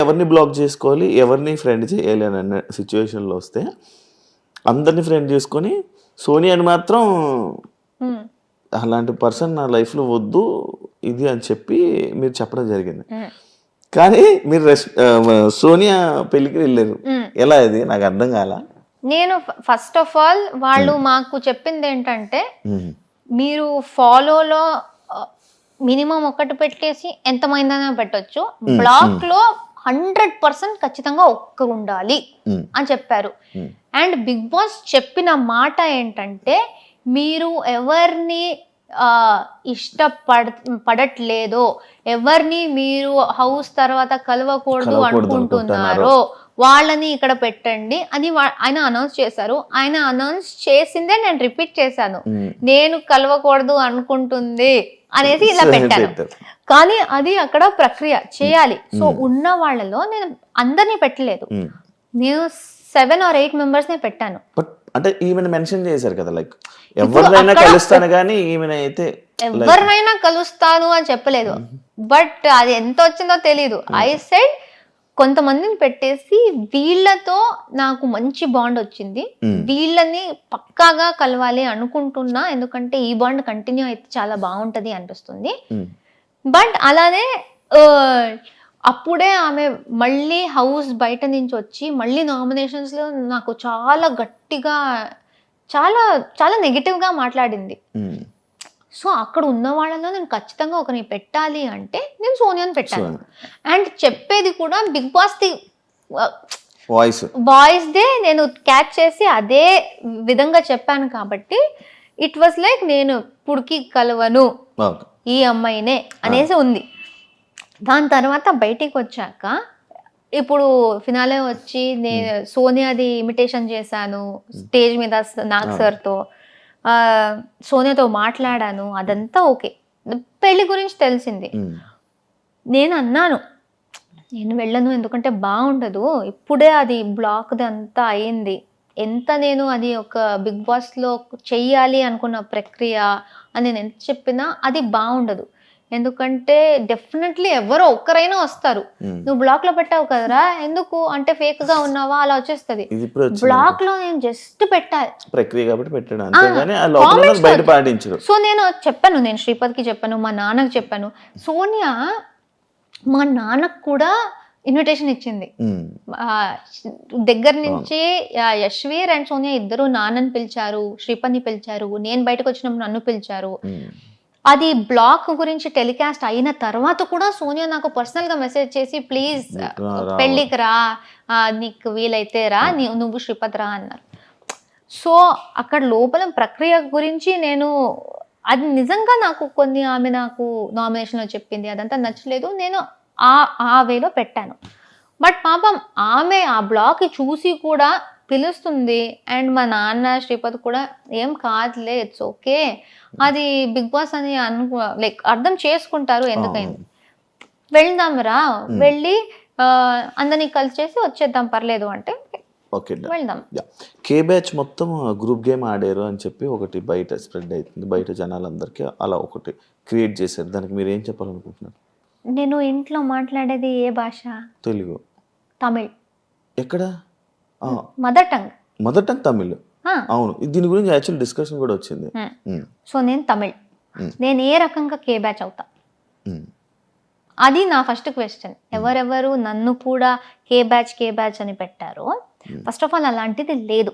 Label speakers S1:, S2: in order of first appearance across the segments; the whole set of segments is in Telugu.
S1: ఎవరిని బ్లాక్ చేసుకోవాలి, ఎవరిని ఫ్రెండ్ చేయాలి అని అన్న సిచ్యువేషన్లో వస్తే అందరినీ ఫ్రెండ్ చేసుకొని సోనియాని మాత్రం అలాంటి పర్సన్ నా లైఫ్లో వద్దు ఇది అని చెప్పి మీరు చెప్పడం జరిగింది. కానీ మీరు సోనియా పెళ్ళికి వెళ్ళారు, ఎలా ఇది నాకు అర్థం కాల.
S2: నేను ఫస్ట్ ఆఫ్ ఆల్ వాళ్ళు మాకు చెప్పింది ఏంటంటే మీరు ఫాలోలో మినిమం ఒకటి పెట్టేసి ఎంతమైందనే పెట్టొచ్చు, బ్లాక్ లో 100% ఖచ్చితంగా ఒక్క ఉండాలి అని చెప్పారు. అండ్ బిగ్ బాస్ చెప్పిన మాట ఏంటంటే మీరు ఎవరిని పడట్లేదో, ఎవరిని మీరు హౌస్ తర్వాత కలవకూడదు అనుకుంటున్నారో వాళ్ళని ఇక్కడ పెట్టండి అని ఆయన అనౌన్స్ చేశారు. ఆయన అనౌన్స్ చేసిందే నేను రిపీట్ చేశాను, నేను కలవకూడదు అనుకుంటుంది అనేసి ఇలా పెట్టాను. కానీ అది అక్కడ ప్రక్రియ చేయాలి. సో ఉన్న వాళ్ళలో నేను అందరినీ పెట్టలేదు, నేను 7 or 8 members నే పెట్టాను.
S1: అంటే ఈమెను మెన్షన్ చేశారు కదా, లైక్ ఎవరినైనా కలుస్తాను కానీ ఈమెను అయితే
S2: ఎవరినైనా కలుస్తాను అని చెప్పలేదు. బట్ అది ఎంత వచ్చిందో తెలీదు. ఐ సెడ్ కొంతమందిని పెట్టేసి వీళ్ళతో నాకు మంచి బాండ్ వచ్చింది, వీళ్ళని పక్కాగా కలవాలి అనుకుంటున్నా, ఎందుకంటే ఈ బాండ్ కంటిన్యూ అయితే చాలా బాగుంటది అనిపిస్తుంది. బట్ అలానే అప్పుడే ఆమె మళ్ళీ హౌస్ బయట నుంచి వచ్చి మళ్ళీ నామినేషన్స్ లో నాకు చాలా గట్టిగా చాలా చాలా నెగిటివ్ గా మాట్లాడింది. సో అక్కడ ఉన్న వాళ్ళలో నేను ఖచ్చితంగా ఒకరిని పెట్టాలి అంటే నేను సోనియాని పెట్టాను. అండ్ చెప్పేది కూడా బిగ్ బాస్ ది వాయిస్ దే నేను క్యాచ్ చేసి అదే విధంగా చెప్పాను కాబట్టి ఇట్ వాస్ లైక్ నేను ఇప్పుడుకి కలవను ఈ అమ్మాయినే అనేసి ఉంది. దాని తర్వాత బయటికి వచ్చాక ఇప్పుడు ఫినాలే వచ్చి నేను సోనియాది ఇమిటేషన్ చేశాను స్టేజ్ మీద నాగ్ సార్తో, సోనియాతో మాట్లాడాను, అదంతా ఓకే. పెళ్లి గురించి తెలిసింది. నేను అన్నాను నేను వెళ్ళను, ఎందుకంటే బాగుండదు, ఇప్పుడే అది బ్లాక్ది అంతా అయింది, ఎంత నేను అది ఒక బిగ్ బాస్లో చెయ్యాలి అనుకున్న ప్రక్రియ అని నేను ఎంత చెప్పినా అది బాగుండదు. ఎందుకంటే డెఫినెట్లీ ఎవరో ఒక్కరైనా వస్తారు, నువ్వు బ్లాక్ లో పెట్టావు కదరా ఎందుకు అంటే ఫేక్ గా ఉన్నావా అలా వచ్చేస్తుంది. బ్లాక్ లో నేను జస్ట్ పెట్టాలి ప్రక్రియ కాబట్టి పెట్టాను. సో నేను చెప్పాను, నేను శ్రీపద్కి చెప్పాను, మా నాన్నకు చెప్పాను. సోనియా మా నాన్నకు కూడా ఇన్విటేషన్ ఇచ్చింది దగ్గర నుంచి. యశ్వీర్ అండ్ సోనియా ఇద్దరు నాన్నని పిలిచారు, శ్రీపద్ని పిలిచారు, నేను బయటకు వచ్చినప్పుడు నన్ను పిలిచారు. అది బ్లాక్ గురించి టెలికాస్ట్ అయిన తర్వాత కూడా సోనియా నాకు పర్సనల్ గా మెసేజ్ చేసి ప్లీజ్ పెళ్ళికి రా, నీకు వీలైతే రా, నువ్వు శ్రీపద్ రా అన్నారు. సో అక్కడ లోపల ప్రక్రియ గురించి నేను అది నిజంగా నాకు కొన్ని ఆమె నాకు నామినేషన్లో చెప్పింది అదంతా నచ్చలేదు, నేను ఆ వేలో పెట్టాను. బట్ పాపం ఆమె ఆ బ్లాక్ చూసి కూడా పిలుస్తుంది. అండ్ మా నాన్న శ్రీపద్ కూడా ఏం కాదులే ఇట్స్ ఓకే, అది బిగ్ బాస్ అని లైక్ అర్థం చేసుకుంటారు, ఎందుకైంది వెళ్దాం రా, వెళ్ళి అందరినీ కలిసి చేసి వచ్చేద్దాం పర్లేదు అంటే వెళ్దాం.
S1: కే బ్యాచ్ మొత్తం గ్రూప్ గేమ్ ఆడారు అని చెప్పి ఒకటి బయట స్ప్రెడ్ అవుతుంది, బయట జనాలందరికీ అలా ఒకటి క్రియేట్ చేశారు. దానికి మీరు ఏం చెప్పాలనుకుంటున్నారు?
S2: నేను ఇంట్లో మాట్లాడేది ఏ భాష?
S1: తెలుగు,
S2: తమిళ్.
S1: ఎక్కడ?
S2: Mother tongue
S1: Tamil. అవును, దీని గురించి యాక్చువల్ డిస్కషన్ కూడా వచ్చింది.
S2: సో నేను తమిళ్, నేను ఏ రకంగా కే బ్యాచ్ అవుతా? అది నా ఫస్ట్ క్వశ్చన్. ఎవరెవరు నన్ను కూడా కే బ్యాచ్ అని పెట్టారో, ఫస్ట్ ఆఫ్ ఆల్ అలాంటిది లేదు.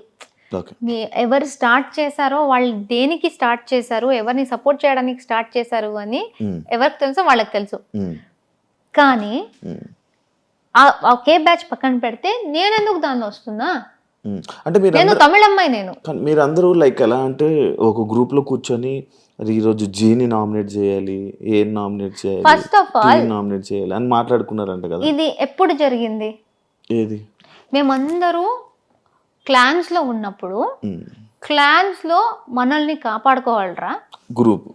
S2: ఎవరు స్టార్ట్ చేశారో వాళ్ళు దేనికి స్టార్ట్ చేశారు, ఎవరిని సపోర్ట్ చేయడానికి స్టార్ట్ చేశారు అని ఎవరికి తెలుసో వాళ్ళకి తెలుసు. కానీ ఆ కే బ్యాచ్ పక్కన పెడితే నేను ఎందుకు దానిలో వస్తున్నా?
S1: అంటే
S2: నేను తమిళ అమ్మాయి.
S1: మీరు అందరూ లైక్ ఎలా అంటే ఒక గ్రూప్ లో కూర్చొని ఈరోజు జీని నామినేట్ చేయాలి, ఏ నామినేట్ చేయాలి,
S2: ఫస్ట్ ఆఫ్ ఆల్
S1: నామినేట్ చేయాలి అని మాట్లాడుకున్నారంట కదా.
S2: ఇది ఎప్పుడు జరిగింది?
S1: ఏది?
S2: మేమందరూ క్లాన్స్ లో ఉన్నప్పుడు క్లాన్స్ లో మనల్ని కాపాడుకోవాలరా
S1: గ్రూప్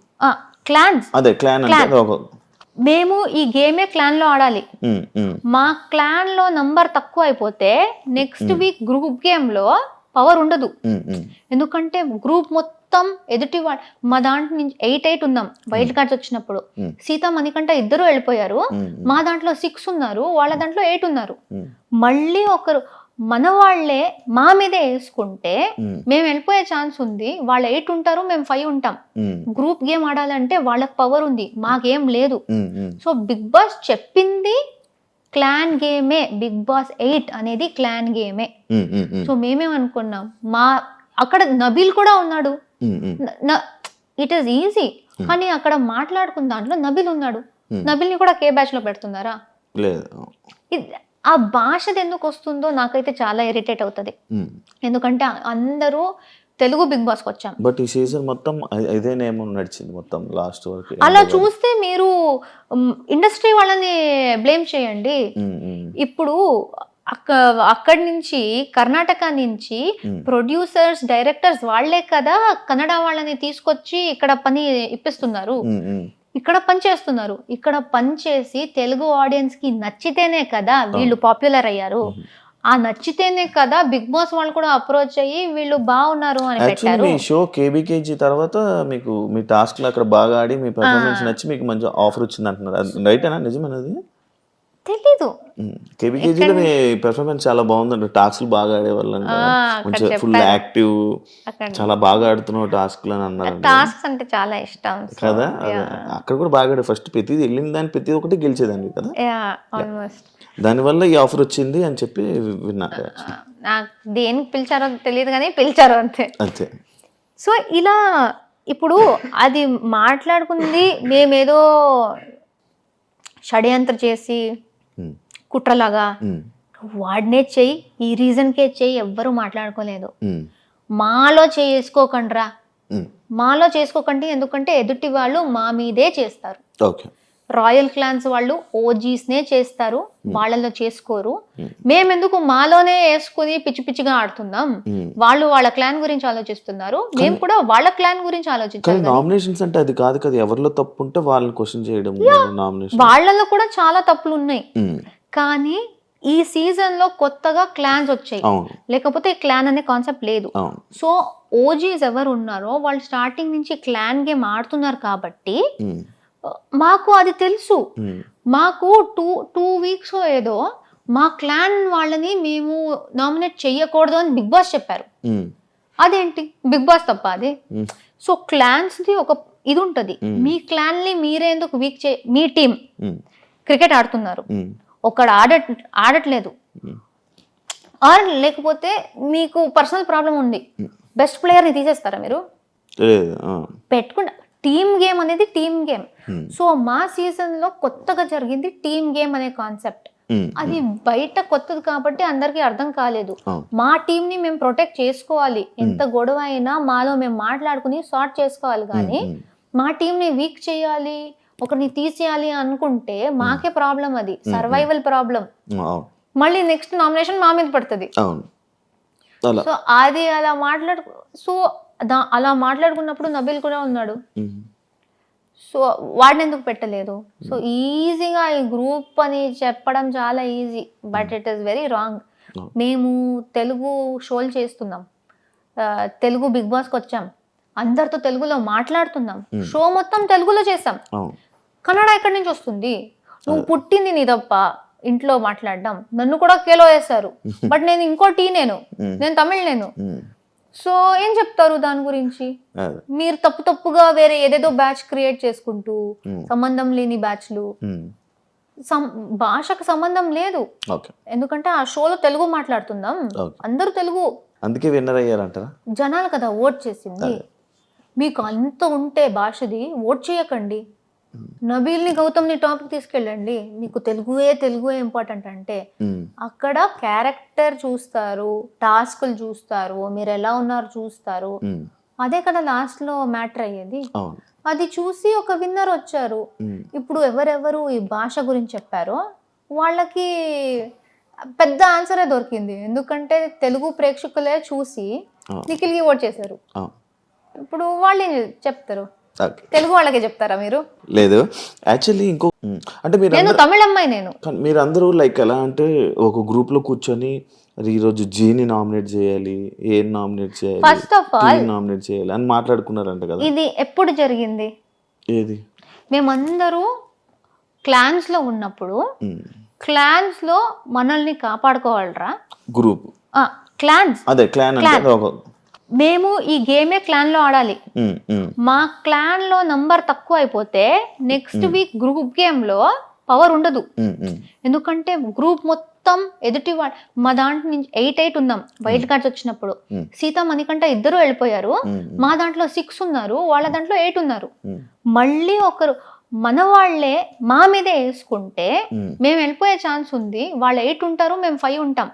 S2: క్లాన్స్.
S1: అదే క్లాన్ అంటే
S2: మేము ఈ గేమే క్లాన్ లో ఆడాలి. మా క్లాన్ లో నంబర్ తక్కువ అయిపోతే నెక్స్ట్ వీక్ గ్రూప్ గేమ్ లో పవర్ ఉండదు. ఎందుకంటే గ్రూప్ మొత్తం ఎదుటి వాళ్ళు మా దాంట్లో నుంచి 8 ఉన్నాం వైల్డ్ కార్డ్స్ వచ్చినప్పుడు. సీత మణికంఠ ఇద్దరు వెళ్ళిపోయారు. మా దాంట్లో 6 ఉన్నారు, వాళ్ళ దాంట్లో 8 ఉన్నారు. మళ్ళీ ఒకరు మన వాళ్ళే మా మీదే వేసుకుంటే మేము వెళ్ళిపోయే ఛాన్స్ ఉంది. వాళ్ళు 8 ఉంటారు, మేము 5 ఉంటాం. గ్రూప్ గేమ్ ఆడాలంటే వాళ్ళకి పవర్ ఉంది, మాకేం లేదు. సో బిగ్ బాస్ చెప్పింది క్లాన్ గేమే. బిగ్ బాస్ 8 అనేది క్లాన్ గేమే. సో మేమేమనుకున్నాం, అక్కడ నబీల్ కూడా ఉన్నాడు. It is easy. కానీ అక్కడ మాట్లాడుకున్న దాంట్లో నబీల్ ఉన్నాడు. నబీల్ని కూడా కే బ్యాచ్ లో పెడుతున్నారా? ఆ భాషది ఎందుకు వస్తుందో నాకైతే చాలా ఇరిటేట్ అవుతుంది. ఎందుకంటే అందరూ తెలుగు బిగ్ బాస్కి వచ్చాం.
S1: బట్ ఈ సీజన్ మొత్తం ఇదే నేమ్ నడిచింది మొత్తం లాస్ట్ వరకు.
S2: అలా చూస్తే మీరు ఇండస్ట్రీ వాళ్ళని బ్లేమ్ చేయండి. ఇప్పుడు అక్కడి నుంచి కర్ణాటక నుంచి ప్రొడ్యూసర్స్, డైరెక్టర్స్ వాళ్లే కదా కన్నడ వాళ్ళని తీసుకొచ్చి ఇక్కడ పని ఇప్పిస్తున్నారు, ఇక్కడ పని చేస్తున్నారు. ఇక్కడ పని చేసి తెలుగు ఆడియన్స్ కి నచ్చితేనే కదా వీళ్ళు పాపులర్ అయ్యారు. ఆ నచ్చితేనే కదా బిగ్ బాస్ వాళ్ళు కూడా అప్రోచ్ అయ్యి వీళ్ళు బాగున్నారు అని పెట్టారు.
S1: మీ షో కేబీకేజీ తర్వాత మీకు మీ టాస్క్ లో అక్కడ బాగా ఆడి మీ పర్ఫార్మెన్స్ నచ్చి మీకు మంచి ఆఫర్ వచ్చింది అంటున్నారు, రైటేనా? నిజమేనది?
S2: తెలీదు.
S1: కేబీకేజీలో మీ పెర్ఫార్మెన్స్ చాలా బాగుందండి. టాస్క్లు బాగా ఆడేవాళ్ళంట, మంచిగా ఫుల్ యాక్టివ్, చాలా బాగా ఆడుతున్నావు టాస్క్లు అని అన్నారు.
S2: టాస్క్స్ అంటే చాలా ఇష్టం
S1: కదా. అక్కడ కూడా బాగా ఆడే, ఫస్ట్ ప్రతిదీ వెళ్ళిన దాన్ని ప్రతి ఒక్కటి గెలిచేదాన్ని కదా. దానివల్ల ఈ ఆఫర్ వచ్చింది అని చెప్పి విన్నా.
S2: నాకు దేనికి పిలిచారో తెలియదు కానీ పిలిచారు అంతే
S1: అంతే.
S2: సో ఇలా ఇప్పుడు అది మాట్లాడుకుంది మేమేదో షడ్యంత్ర చేసి కుట్రలాగా వాడినే చెయ్యి, ఈ రీజన్కే చెయ్యి, ఎవ్వరూ మాట్లాడుకోలేదు. మాలో చేసుకోకండ్రా, మాలో చేసుకోకండి. ఎందుకంటే ఎదుటి వాళ్ళు మా మీదే చేస్తారు. రాయల్ క్లాన్స్ వాళ్ళు ఓజీస్నే చేస్తారు, వాళ్ళలో చేసుకోరు. మేమెందుకు మాలోనే వేసుకుని పిచ్చి పిచ్చిగా ఆడుతున్నాం? వాళ్ళు వాళ్ళ క్లాన్ గురించి ఆలోచిస్తున్నారు, మేము కూడా వాళ్ళ క్లాన్ గురించి ఆలోచించాలి.
S1: నామినేషన్స్ అంటే అది కాదు కదా, ఎవరిలో తప్పు ఉంటే వాళ్ళని క్వశ్చన్ చేయడం.
S2: వాళ్ళలో కూడా చాలా తప్పులు ఉన్నాయి. కానీ ఈ సీజన్ లో కొత్తగా క్లాన్స్ వచ్చాయి, లేకపోతే క్లాన్ అనే కాన్సెప్ట్ లేదు. సో ఓజీస్ ఎవరు ఉన్నారో వాళ్ళు స్టార్టింగ్ నుంచి క్లాన్ గేమ్ ఆడుతున్నారు కాబట్టి మాకు అది తెలుసు. మాకు టూ వీక్స్ ఏదో మా క్లాన్ వాళ్ళని మేము నామినేట్ చెయ్యకూడదు అని బిగ్ బాస్ చెప్పారు. అదేంటి బిగ్ బాస్ తప్ప అది? సో క్లాన్స్ ది ఒక ఇది ఉంటది. మీ క్లాన్ ని మీరే ఎందుకు వీక్ మీ టీం క్రికెట్ ఆడుతున్నారు, ఒకడు ఆడట్లేదు, ఆర్ లేకపోతే మీకు పర్సనల్ ప్రాబ్లం ఉంది, బెస్ట్ ప్లేయర్ ని తీసేస్తారా మీరు? పెట్టుకుంటా. టీమ్ గేమ్ అనేది టీమ్ గేమ్. సో మా సీజన్ లో కొత్తగా జరిగింది టీమ్ గేమ్ అనే కాన్సెప్ట్. అది బయట కొత్తది కాబట్టి అందరికి అర్థం కాలేదు. మా టీం ని మేము ప్రొటెక్ట్ చేసుకోవాలి, ఎంత గొడవ అయినా మాలో మేము మాట్లాడుకుని సార్ట్ చేసుకోవాలి. కానీ మా టీం ని వీక్ చేయాలి, ఒకరిని తీసేయాలి అనుకుంటే మాకే ప్రాబ్లం, అది సర్వైవల్ ప్రాబ్లం. మళ్ళీ నెక్స్ట్ నామినేషన్ మా మీద పడుతుంది. సో అది అలా మాట్లాడుకున్నప్పుడు నబీల్ కూడా ఉన్నాడు. సో వాడిని ఎందుకు పెట్టలేదు? సో ఈజీగా ఈ గ్రూప్ అని చెప్పడం చాలా easy, but it is very wrong. మేము తెలుగు షోలు చేస్తున్నాం, తెలుగు బిగ్ బాస్కి వచ్చాం, అందరితో తెలుగులో మాట్లాడుతున్నాం, షో మొత్తం తెలుగులో చేసాం. కన్నడ ఎక్కడి నుంచి వస్తుంది? నువ్వు పుట్టింది నీ తప్ప ఇంట్లో మాట్లాడడం. నన్ను కూడా కేలో వేశారు, బట్ నేను ఇంకో నేను తమిళ్ నేను. సో ఏం చెప్తారు దాని గురించి? మీరు తప్పుగా వేరే ఏదేదో బ్యాచ్ క్రియేట్ చేసుకుంటూ, సంబంధం లేని బ్యాచ్లు, భాషకు సంబంధం లేదు. ఎందుకంటే ఆ షోలో తెలుగు మాట్లాడుతున్నాం, అందరూ తెలుగు, అందుకే విన్నర్ అయ్యారంటారా? జనాలు కదా ఓట్ చేసింది. మీకు అంత ఉంటే భాషది ఓట్ చేయకండి. నబీల్ని, గౌతమ్ని టాప్ తీసుకెళ్ళండి. మీకు తెలుగుయే ఇంపార్టెంట్ అంటే అక్కడ క్యారెక్టర్ చూస్తారు, టాస్క్లు చూస్తారు, మీరు ఎలా ఉన్నారు చూస్తారు. అదే కదా లాస్ట్ లో మ్యాటర్ అయ్యేది. అది చూసి ఒక విన్నర్ వచ్చారు. ఇప్పుడు ఎవరెవరు ఈ భాష గురించి చెప్పారో వాళ్ళకి పెద్ద ఆన్సరే దొరికింది. ఎందుకంటే తెలుగు ప్రేక్షకులే చూసి నిఖిల్కి ఓట్ చేశారు. ఇప్పుడు వాళ్ళు ఏం చెప్తారు?
S1: ఓకే.
S2: తెలుగు వాళ్ళకే చెప్తారా మీరు?
S1: లేదు యాక్చువల్లీ ఇంకో అంటే
S2: నేను తమిళ అమ్మాయి నేను.
S1: మీరు అందరూ లైక్ ఎలా అంటే ఒక గ్రూప్ లో కూర్చొని ఈరోజు జీని నామినేట్ చేయాలి, ఏం నామినేట్ చేయాలి,
S2: ఫస్ట్ ఆఫ్ ఆల్
S1: నామినేట్ చేయాలి అని మాట్లాడుకున్నారంట కదా.
S2: ఇది ఎప్పుడు జరిగింది?
S1: ఏది?
S2: మేమందరూ క్లాన్స్ లో ఉన్నప్పుడు క్లాన్స్ లో మనల్ని కాపాడుకోవాలరా
S1: గ్రూప్
S2: క్లాన్స్.
S1: అదే క్లాన్ అంటే
S2: మేము ఈ గేమే క్లాన్ లో ఆడాలి. మా క్లాన్ లో నంబర్ తక్కువ అయిపోతే నెక్స్ట్ వీక్ గ్రూప్ గేమ్ లో పవర్ ఉండదు. ఎందుకంటే గ్రూప్ మొత్తం ఎదుటి వాళ్ళు, మా దాంట్లో నుంచి 8 ఉన్నాం వైల్డ్ కార్డ్స్ వచ్చినప్పుడు. సీతా మణికంఠ ఇద్దరు వెళ్ళిపోయారు. మా దాంట్లో 6 ఉన్నారు, వాళ్ళ దాంట్లో 8 ఉన్నారు. మళ్ళీ ఒకరు మన వాళ్ళే మా మీదే వేసుకుంటే మేము వెళ్ళిపోయే ఛాన్స్ ఉంది. వాళ్ళు 8 ఉంటారు, మేము 5 ఉంటాం.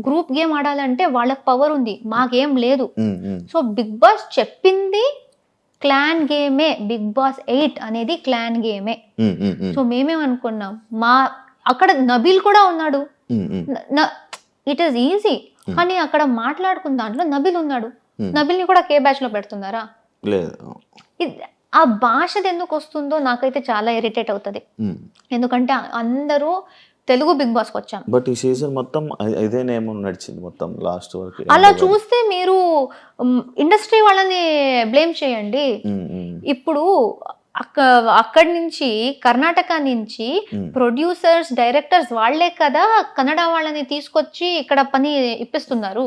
S2: గ్రూప్ గేమ్ ఆడాలంటే వాళ్ళకి పవర్ ఉంది, మాకేం లేదు. సో బిగ్ బాస్ చెప్పింది క్లాన్ గేమే. బిగ్ బాస్ 8 అనేది క్లాన్ గేమే. సో మేమేమనుకున్నాం, అక్కడ నబీల్ కూడా ఉన్నాడు. It is easy. కానీ అక్కడ మాట్లాడుకున్న దాంట్లో నబీల్ ఉన్నాడు. నబీల్ ని కూడా కే బ్యాచ్ లో పెడుతున్నారా? ఆ భాషది ఎందుకు వస్తుందో నాకైతే చాలా ఇరిటేట్ అవుతుంది. ఎందుకంటే అందరూ తెలుగు బిగ్ బాస్ కి వచ్చాం.
S1: బట్ ఈ సీజన్ మొత్తం ఇదే నేమ్ నడిచింది మొత్తం లాస్ట్ వరకు.
S2: అలా చూస్తే మీరు ఇండస్ట్రీ వాళ్ళని బ్లేమ్ చేయండి. ఇప్పుడు అక్కడి నుంచి కర్ణాటక నుంచి ప్రొడ్యూసర్స్, డైరెక్టర్స్ వాళ్లే కదా కన్నడ వాళ్ళని తీసుకొచ్చి ఇక్కడ పని ఇప్పిస్తున్నారు,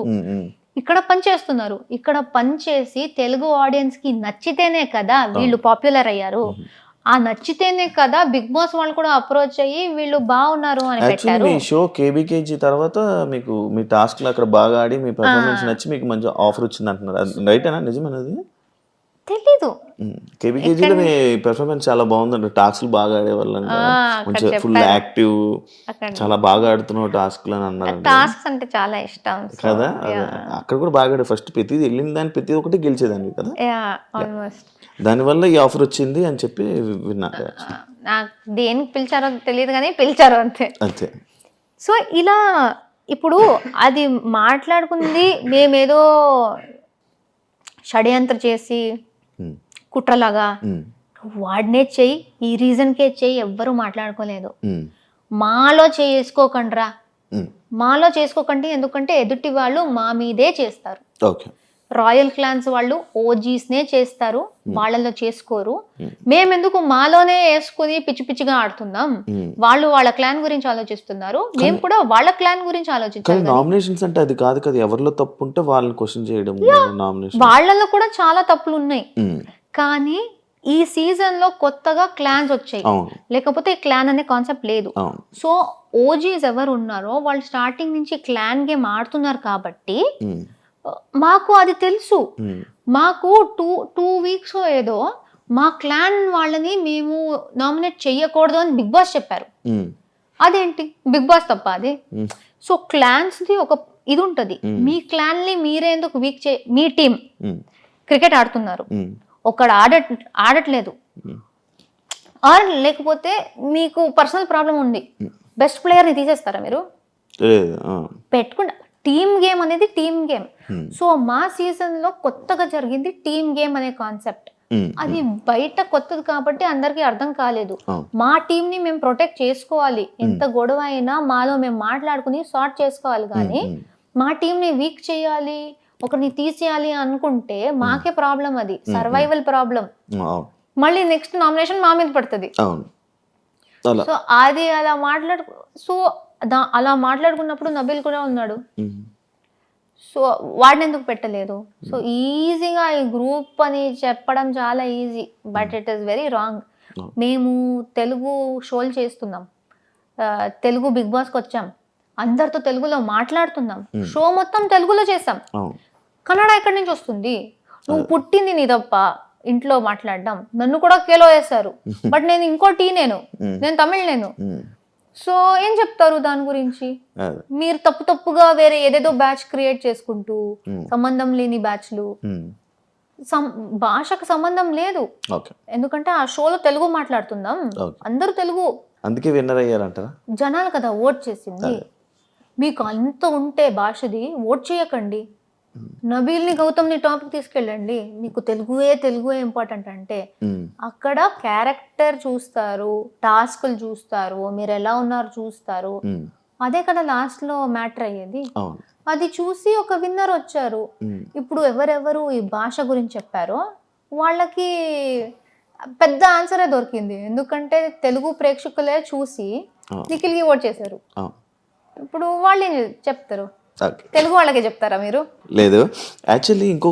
S2: ఇక్కడ పని చేస్తున్నారు. ఇక్కడ పని చేసి తెలుగు ఆడియన్స్ కి నచ్చితేనే కదా వీళ్ళు పాపులర్ అయ్యారు. ఆ నచ్చితేనే కదా బిగ్ బాస్ వాళ్ళు కూడా అప్రోచ్ అయ్యి వీళ్ళు బాగున్నారు అని పెట్టారు.
S1: మీ షో కేబీకేజీ తర్వాత మీకు మీ టాస్క్ అక్కడ బాగా ఆడి మీ పర్ఫార్మెన్స్ నచ్చి మీకు మంచి ఆఫర్ వచ్చింది అంటున్నారు, రైటేనా? నిజమేనది?
S2: తెలీదు.
S1: కేబీకేజీలో మీ పెర్ఫార్మెన్స్ చాలా బాగుందండి. టాస్క్లు బాగా ఆడేవాళ్ళంట, మంచిగా ఫుల్ యాక్టివ్, చాలా బాగా ఆడుతున్నావు టాస్క్లు అని అన్నారు.
S2: టాస్క్స్ అంటే చాలా ఇష్టం
S1: కదా. అక్కడ కూడా బాగా ఆడే, ఫస్ట్ ప్రతిది వెళ్ళిన దాన్ని ప్రతి ఒక్కటి గెలిచేదాన్ని కదా. దానివల్ల ఈ ఆఫర్ వచ్చింది అని చెప్పి విన్నా.
S2: నాకు దేనికి పిలిచారో తెలియదు కానీ పిలిచారు అంతే
S1: అంతే.
S2: సో ఇలా ఇప్పుడు అది మాట్లాడుకుంది మేమేదో షడ్యంత్ర చేసి కుట్రలాగా వాడినే చెయ్యి, ఈ రీజన్కే చెయ్యి, ఎవ్వరూ మాట్లాడుకోలేదు. మాలో చేసుకోకండ్రా, మాలో చేసుకోకండి. ఎందుకంటే ఎదుటి వాళ్ళు మా మీదే చేస్తారు. రాయల్ క్లాన్స్ వాళ్ళు ఓజీస్నే చేస్తారు, వాళ్ళలో చేసుకోరు. మేమెందుకు మాలోనే వేసుకుని పిచ్చి పిచ్చిగా ఆడుతున్నాం? వాళ్ళు వాళ్ళ క్లాన్ గురించి ఆలోచిస్తున్నారు, మేము కూడా వాళ్ళ క్లాన్ గురించి ఆలోచించాలి.
S1: నామినేషన్స్ అంటే అది కాదు కదా, ఎవరిలో తప్పు ఉంటే వాళ్ళని క్వశ్చన్ చేయడం.
S2: వాళ్ళలో కూడా చాలా తప్పులు ఉన్నాయి. కానీ ఈ సీజన్ లో కొత్తగా క్లాన్స్ వచ్చాయి, లేకపోతే క్లాన్ అనే కాన్సెప్ట్ లేదు. సో ఓజీస్ ఎవరు ఉన్నారో వాళ్ళు స్టార్టింగ్ నుంచి క్లాన్ గేమ్ ఆడుతున్నారు కాబట్టి మాకు అది తెలుసు. మాకు టూ వీక్స్ ఏదో మా క్లాన్ వాళ్ళని మేము నామినేట్ చెయ్యకూడదు అని బిగ్ బాస్ చెప్పారు. అదేంటి బిగ్ బాస్ తప్ప అది? సో క్లాన్స్ ది ఒక ఇది ఉంటది. మీ క్లాన్ ని మీరే ఎందుకు వీక్ మీ టీం క్రికెట్ ఆడుతున్నారు, ఒకడు ఆడట్లేదు, ఆర్ లేకపోతే మీకు పర్సనల్ ప్రాబ్లం ఉంది, బెస్ట్ ప్లేయర్ ని తీసేస్తారా మీరు? పెట్టుకుంటా. టీమ్ గేమ్ అనేది టీమ్ గేమ్. సో మా సీజన్ లో కొత్తగా జరిగింది టీమ్ గేమ్ అనే కాన్సెప్ట్. అది బయట కొత్తది కాబట్టి అందరికి అర్థం కాలేదు. మా టీం ని మేము ప్రొటెక్ట్ చేసుకోవాలి, ఎంత గొడవ అయినా మాలో మేము మాట్లాడుకుని సార్ట్ చేసుకోవాలి. కానీ మా టీం ని వీక్ చేయాలి, ఒకరిని తీసేయాలి అనుకుంటే మాకే ప్రాబ్లం, అది సర్వైవల్ ప్రాబ్లం. మళ్ళీ నెక్స్ట్ నామినేషన్ మా మీద పడుతుంది. సో అది అలా మాట్లాడుకున్నప్పుడు నబీల్ కూడా ఉన్నాడు. సో వాడిని ఎందుకు పెట్టలేదు? సో ఈజీగా ఈ గ్రూప్ అని చెప్పడం చాలా easy, but it is very wrong. మేము తెలుగు షోలు చేస్తున్నాం, తెలుగు బిగ్ బాస్కి వచ్చాం, అందరితో తెలుగులో మాట్లాడుతున్నాం, షో మొత్తం తెలుగులో చేసాం. కన్నడ ఎక్కడి నుంచి వస్తుంది? నువ్వు పుట్టింది నీ తప్ప ఇంట్లో మాట్లాడడం. నన్ను కూడా కేలో వేశారు, బట్ నేను ఇంకో నేను తమిళ్ నేను. సో ఏం చెప్తారు దాని గురించి? మీరు తప్పుగా వేరే ఏదేదో బ్యాచ్ క్రియేట్ చేసుకుంటూ, సంబంధం లేని బ్యాచ్లు, భాషకు సంబంధం లేదు. ఎందుకంటే ఆ షోలో తెలుగు మాట్లాడుతున్నాం, అందరూ తెలుగు,
S1: అందుకే విన్నర్ అయ్యారంటారా?
S2: జనాలు కదా ఓట్ చేసింది. మీకు అంత ఉంటే భాషది ఓట్ చేయకండి. నబీల్ని గౌతమ్ని టాపిక్ తీసుకెళ్ళండి, మీకు తెలుగుయే ఇంపార్టెంట్ అంటే అక్కడ క్యారెక్టర్ చూస్తారు, టాస్క్లు చూస్తారు, మీరు ఎలా ఉన్నారు చూస్తారు, అదే కదా లాస్ట్ లో మ్యాటర్ అయ్యేది. అది చూసి ఒక విన్నర్ వచ్చారు. ఇప్పుడు ఎవరెవరు ఈ భాష గురించి చెప్పారో వాళ్ళకి పెద్ద ఆన్సరే దొరికింది, ఎందుకంటే తెలుగు ప్రేక్షకులే చూసి నిఖిల్కి ఓట్ చేశారు. ఇప్పుడు వాళ్ళు ఏం చెప్తారు? తెలుగు వాళ్ళకే చెప్తారా మీరు?
S1: లేదు, యాక్చువల్లీ ఇంకో